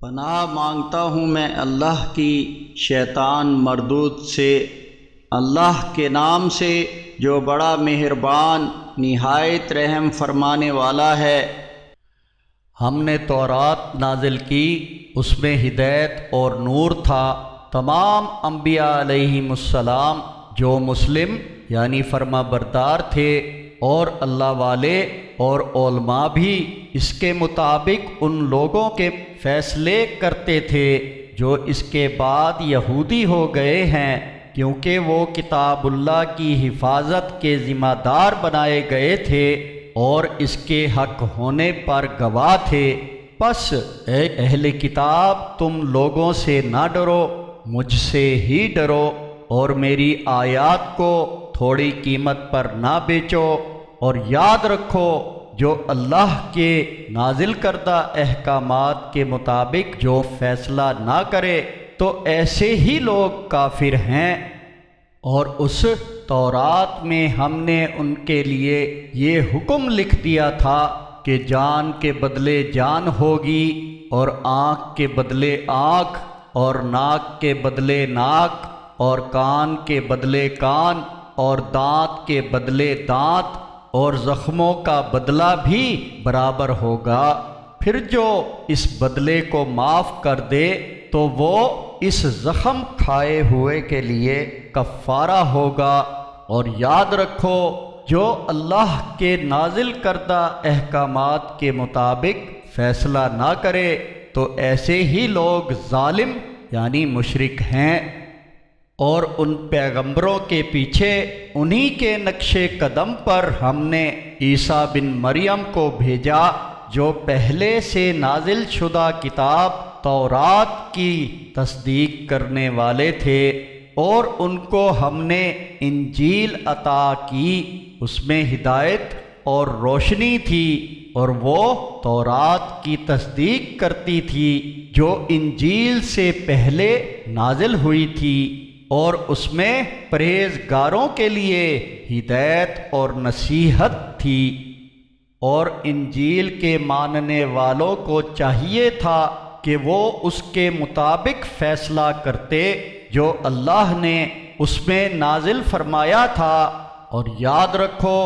پناہ مانگتا ہوں میں اللہ کی شیطان مردود سے، اللہ کے نام سے جو بڑا مہربان نہایت رحم فرمانے والا ہے۔ ہم نے تورات نازل کی، اس میں ہدایت اور نور تھا۔ تمام انبیاء علیہم السلام جو مسلم یعنی فرما بردار تھے اور اللہ والے اور علماء بھی اس کے مطابق ان لوگوں کے فیصلے کرتے تھے جو اس کے بعد یہودی ہو گئے ہیں، کیونکہ وہ کتاب اللہ کی حفاظت کے ذمہ دار بنائے گئے تھے اور اس کے حق ہونے پر گواہ تھے۔ پس اے اہل کتاب، تم لوگوں سے نہ ڈرو، مجھ سے ہی ڈرو اور میری آیات کو تھوڑی قیمت پر نہ بیچو، اور یاد رکھو جو اللہ کے نازل کردہ احکامات کے مطابق جو فیصلہ نہ کرے تو ایسے ہی لوگ کافر ہیں۔ اور اس تورات میں ہم نے ان کے لیے یہ حکم لکھ دیا تھا کہ جان کے بدلے جان ہوگی، اور آنکھ کے بدلے آنکھ، اور ناک کے بدلے ناک، اور کان کے بدلے کان، اور دانت کے بدلے دانت، اور زخموں کا بدلہ بھی برابر ہوگا۔ پھر جو اس بدلے کو معاف کر دے تو وہ اس زخم کھائے ہوئے کے لیے کفارہ ہوگا۔ اور یاد رکھو جو اللہ کے نازل کردہ احکامات کے مطابق فیصلہ نہ کرے تو ایسے ہی لوگ ظالم یعنی مشرک ہیں۔ اور ان پیغمبروں کے پیچھے انہی کے نقش قدم پر ہم نے عیسیٰ بن مریم کو بھیجا جو پہلے سے نازل شدہ کتاب تورات کی تصدیق کرنے والے تھے، اور ان کو ہم نے انجیل عطا کی، اس میں ہدایت اور روشنی تھی، اور وہ تورات کی تصدیق کرتی تھی جو انجیل سے پہلے نازل ہوئی تھی، اور اس میں پرہیزگاروں کے لیے ہدایت اور نصیحت تھی۔ اور انجیل کے ماننے والوں کو چاہیے تھا کہ وہ اس کے مطابق فیصلہ کرتے جو اللہ نے اس میں نازل فرمایا تھا۔ اور یاد رکھو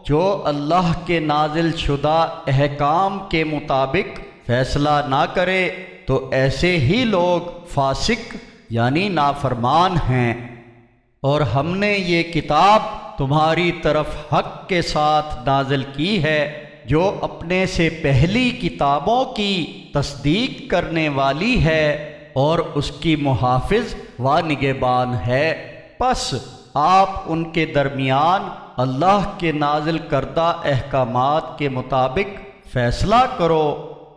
جو اللہ کے نازل شدہ احکام کے مطابق فیصلہ نہ کرے تو ایسے ہی لوگ فاسق یعنی نافرمان ہیں۔ اور ہم نے یہ کتاب تمہاری طرف حق کے ساتھ نازل کی ہے جو اپنے سے پہلی کتابوں کی تصدیق کرنے والی ہے اور اس کی محافظ و نگہبان ہے۔ پس آپ ان کے درمیان اللہ کے نازل کردہ احکامات کے مطابق فیصلہ کرو،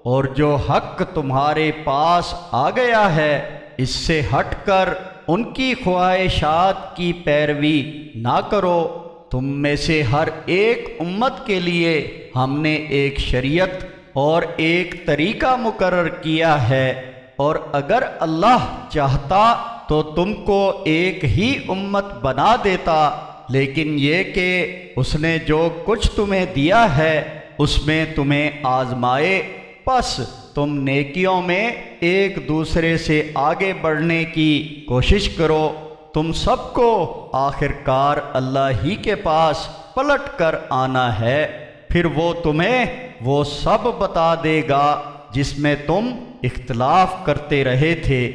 اور جو حق تمہارے پاس آ گیا ہے اس سے ہٹ کر ان کی خواہشات کی پیروی نہ کرو۔ تم میں سے ہر ایک امت کے لیے ہم نے ایک شریعت اور ایک طریقہ مقرر کیا ہے، اور اگر اللہ چاہتا تو تم کو ایک ہی امت بنا دیتا، لیکن یہ کہ اس نے جو کچھ تمہیں دیا ہے اس میں تمہیں آزمائے، پس تم نیکیوں میں ایک دوسرے سے آگے بڑھنے کی کوشش کرو۔ تم سب کو آخر کار اللہ ہی کے پاس پلٹ کر آنا ہے، پھر وہ تمہیں وہ سب بتا دے گا جس میں تم اختلاف کرتے رہے تھے،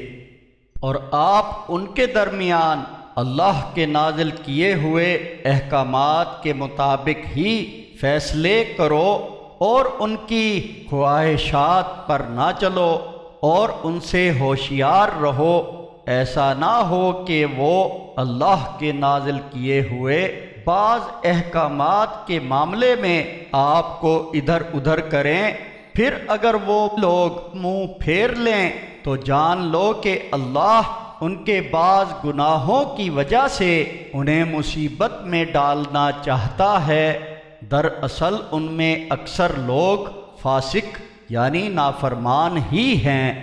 اور آپ ان کے درمیان اللہ کے نازل کیے ہوئے احکامات کے مطابق ہی فیصلے کرو، اور ان کی خواہشات پر نہ چلو، اور ان سے ہوشیار رہو، ایسا نہ ہو کہ وہ اللہ کے نازل کیے ہوئے بعض احکامات کے معاملے میں آپ کو ادھر ادھر کریں، پھر اگر وہ لوگ منہ پھیر لیں تو جان لو کہ اللہ ان کے بعض گناہوں کی وجہ سے انہیں مصیبت میں ڈالنا چاہتا ہے۔ دراصل ان میں اکثر لوگ فاسق یعنی نافرمان ہی ہیں۔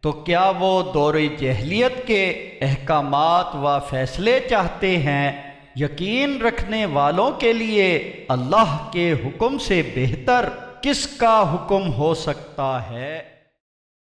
تو کیا وہ دور جاہلیت کے احکامات و فیصلے چاہتے ہیں؟ یقین رکھنے والوں کے لیے اللہ کے حکم سے بہتر کس کا حکم ہو سکتا ہے؟